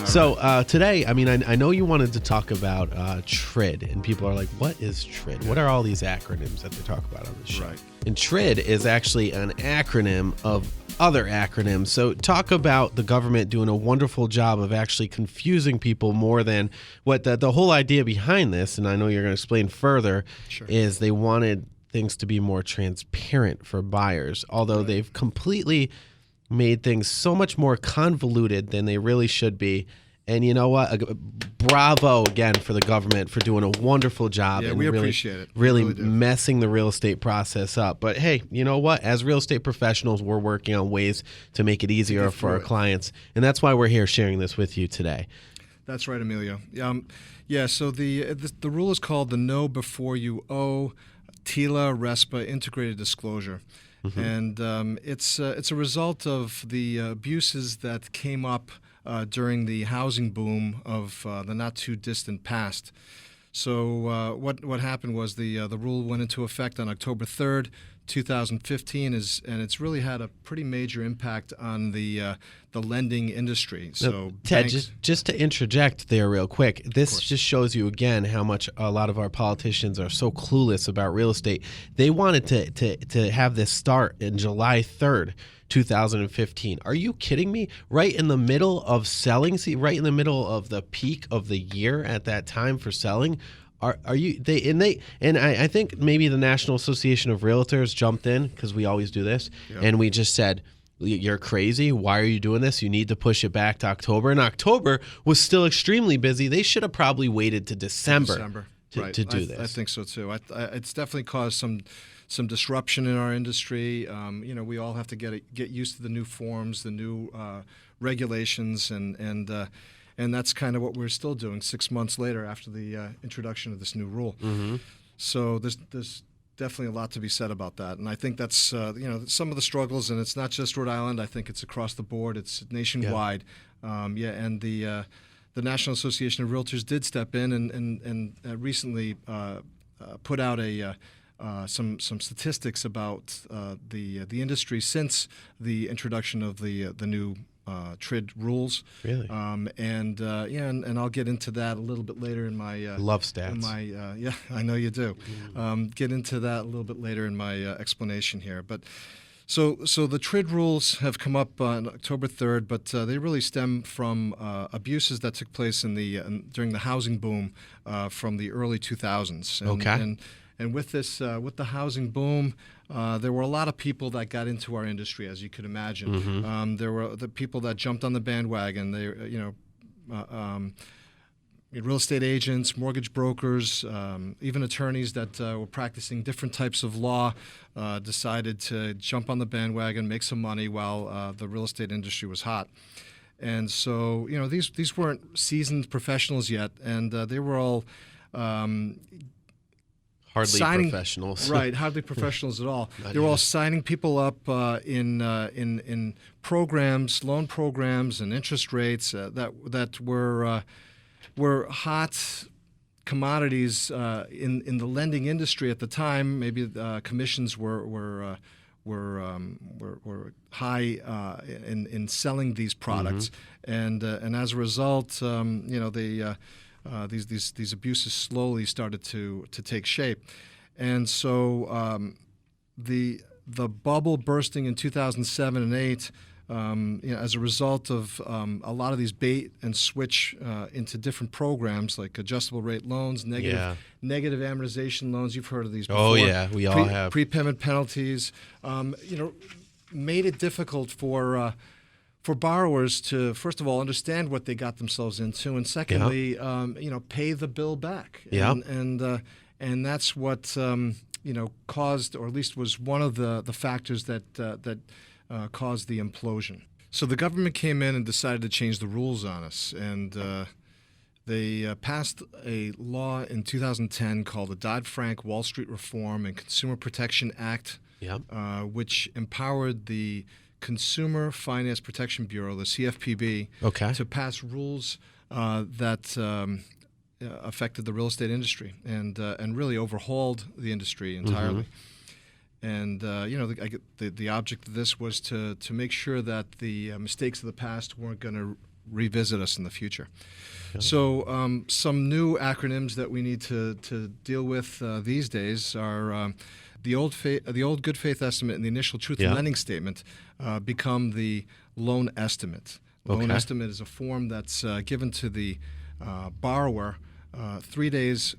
So today, I mean, I know you wanted to talk about TRID, and people are like, what is TRID? What are all these acronyms that they talk about on the show? Right. And TRID is actually an acronym of other acronyms. So talk about the government doing a wonderful job of actually confusing people more than what the whole idea behind this, and I know you're going to explain further, is they wanted things to be more transparent for buyers, although they've completely made things so much more convoluted than they really should be. And you know what? Bravo again for the government for doing a wonderful job. Yeah, and we really, appreciate it. Really, We really do. messing the real estate process up. But hey, you know what? As real estate professionals, we're working on ways to make it easier for our clients. And that's why we're here sharing this with you today. That's right, Emilio. So the rule is called the Know Before You Owe TILA RESPA Integrated Disclosure. And it's a result of the abuses that came up during the housing boom of the not too distant past. So what happened was the rule went into effect on October 3rd, 2015, and it's really had a pretty major impact on the lending industry. So Ted, just to interject there real quick, this just shows you again how much a lot of our politicians are so clueless about real estate. They wanted to have this start in July 3rd, 2015. Are you kidding me? Right in the middle of selling, right in the middle of the peak of the year at that time for selling. Are you I think maybe the National Association of Realtors jumped in, because we always do this, and we just said, you're crazy. Why are you doing this? You need to push it back to October. And October was still extremely busy. They should have probably waited to December. To do this. I think so too. It's definitely caused some disruption in our industry. We all have to get used to the new forms, the new regulations, and that's kind of what we're still doing 6 months later after the introduction of this new rule. So there's definitely a lot to be said about that, and I think that's some of the struggles, and it's not just Rhode Island. I think it's across the board. It's nationwide. And the National Association of Realtors did step in and recently put out some statistics about the industry since the introduction of the new TRID rules. Really? And I'll get into that a little bit later in my love stats. I know you do. Get into that a little bit later in my explanation here. But so the TRID rules have come up on October 3rd, but they really stem from abuses that took place during the housing boom from the early 2000s. And with this, with the housing boom, there were a lot of people that got into our industry, as you could imagine. There were the people that jumped on the bandwagon. Real estate agents, mortgage brokers, even attorneys that were practicing different types of law decided to jump on the bandwagon, make some money while the real estate industry was hot. And so, these weren't seasoned professionals yet, and they were all hardly professionals. Right, hardly professionals at all. They were all signing people up in programs, loan programs, and interest rates that were hot commodities in the lending industry at the time. Maybe commissions were high in selling these products, and as a result, these abuses slowly started to take shape, and so the bubble bursting in 2007 and 8, as a result of a lot of these bait and switch into different programs like adjustable rate loans, negative amortization loans. You've heard of these before. Oh yeah, we all have. Prepayment penalties. Made it difficult for borrowers to, first of all, understand what they got themselves into, and secondly, pay the bill back. And that's what caused, or at least was one of the factors that caused the implosion. So the government came in and decided to change the rules on us, and they passed a law in 2010 called the Dodd-Frank Wall Street Reform and Consumer Protection Act, which empowered the Consumer Finance Protection Bureau, the CFPB, to pass rules that affected the real estate industry and really overhauled the industry entirely. And the object of this was to make sure that the mistakes of the past weren't going to revisit us in the future. So some new acronyms that we need to deal with these days are the old good faith estimate and the initial truth in lending statement become the loan estimate. Loan estimate is a form that's given to the borrower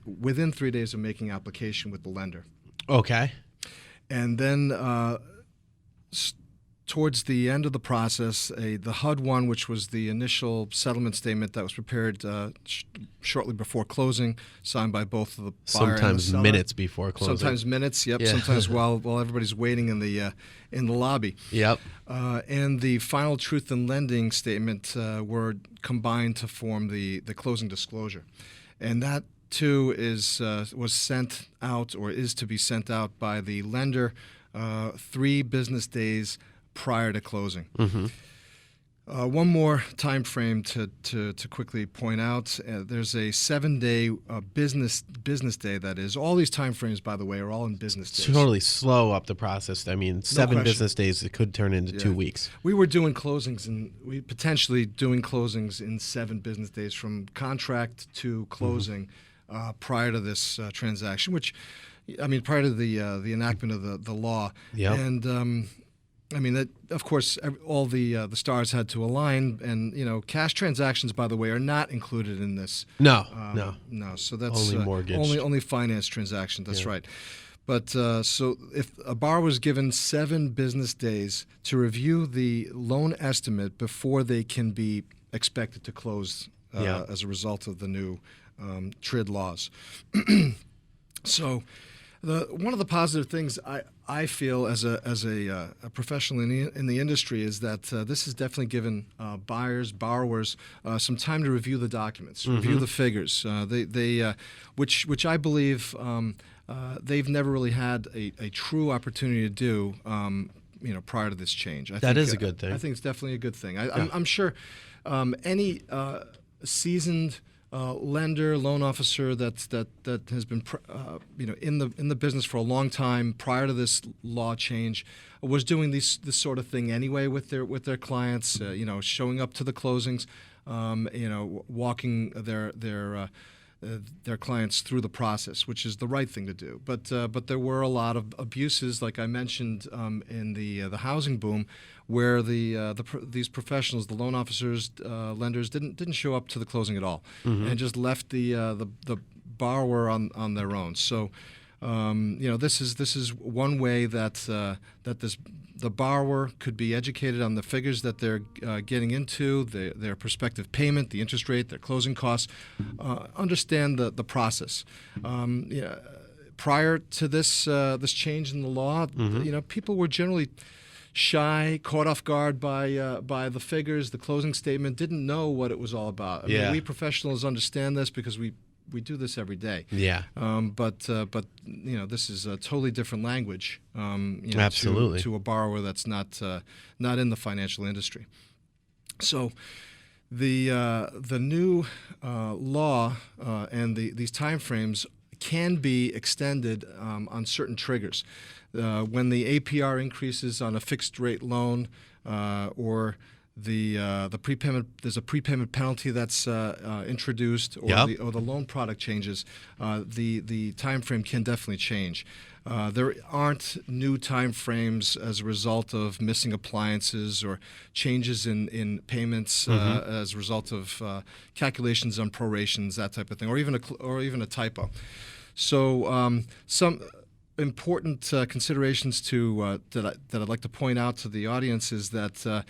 within 3 days of making application with the lender. Okay. And then towards the end of the process, the HUD one, which was the initial settlement statement that was prepared shortly before closing, signed by both of the buyer and the Sometimes seller. minutes before closing. Sometimes minutes, yep. Yeah. Sometimes while everybody's waiting in the lobby. Yep. And the final truth in lending statement were combined to form the closing disclosure, and that too was sent out or is to be sent out by the lender 3 business days prior to closing. Mm-hmm. One more time frame to quickly point out. There's a 7-day business day. That is, all these time frames, by the way, are all in business days. Totally slow up the process. I mean, 7 question. business days, it could turn into 2 weeks. We were doing closings, and we potentially doing closings in 7 business days from contract to closing prior to this transaction. Which, I mean, prior to the enactment of the law. Yep. And I mean, that, of course, all the stars had to align, and cash transactions, by the way, are not included in this. No. So that's Only mortgage. only finance transactions. That's right. But so if a borrower was given 7 business days to review the loan estimate before they can be expected to close as a result of the new TRID laws. So. One of the positive things I feel as a professional in the industry is that this has definitely given borrowers some time to review the documents, review the figures. Which I believe they've never really had a true opportunity to do. Prior to this change, That is a good thing. I think it's definitely a good thing. I'm sure any seasoned lender, loan officer that has been in the business for a long time prior to this law change was doing this sort of thing anyway with their clients. Showing up to the closings, walking their clients through the process, which is the right thing to do. But there were a lot of abuses, like I mentioned, in the housing boom, where these professionals, the loan officers, lenders, didn't show up to the closing at all, and just left the borrower on their own. So, this is one way that the borrower could be educated on the figures that they're getting into, their prospective payment, the interest rate, their closing costs, understand the process. Prior to this change in the law, people were generally shy, caught off guard by the figures, the closing statement, didn't know what it was all about. I mean, we professionals understand this because we do this every day. Yeah. But this is a totally different language. Absolutely. To a borrower that's not in the financial industry. So the new law and these timeframes can be extended on certain triggers. When the APR increases on a fixed rate loan, or the prepayment, there's a prepayment penalty that's introduced, or the loan product changes, the time frame can definitely change. There aren't new time frames as a result of missing appliances or changes in payments as a result of calculations on prorations, that type of thing, or even a typo. So some important considerations that I'd like to point out to the audience is that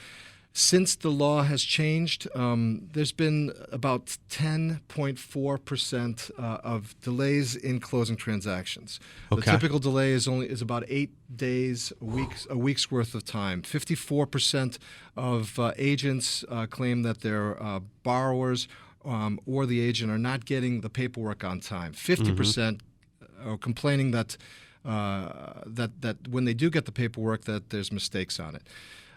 since the law has changed, there's been about 10.4% of delays in closing transactions. Okay. The typical delay is about 8 days, a week's worth of time. 54% of agents claim that their borrowers or the agent are not getting the paperwork on time. 50% are complaining that when they do get the paperwork, that there's mistakes on it.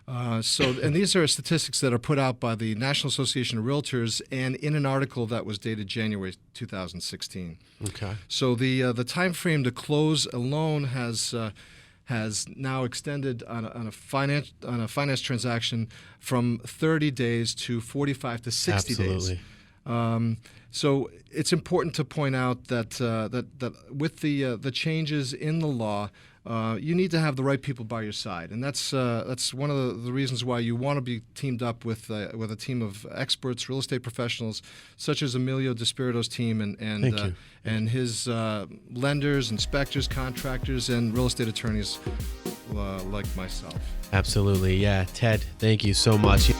And these are statistics that are put out by the National Association of Realtors, and in an article that was dated January 2016. Okay. So the time frame to close a loan has has now extended on a finance transaction from 30 days to 45 to 60 Absolutely. days. So it's important to point out that that with the changes in the law, you need to have the right people by your side, and that's one of the reasons why you want to be teamed up with a team of experts, real estate professionals, such as Emilio DiSpirito's team and his lenders, inspectors, contractors, and real estate attorneys like myself. Absolutely, yeah. Ted, thank you so much.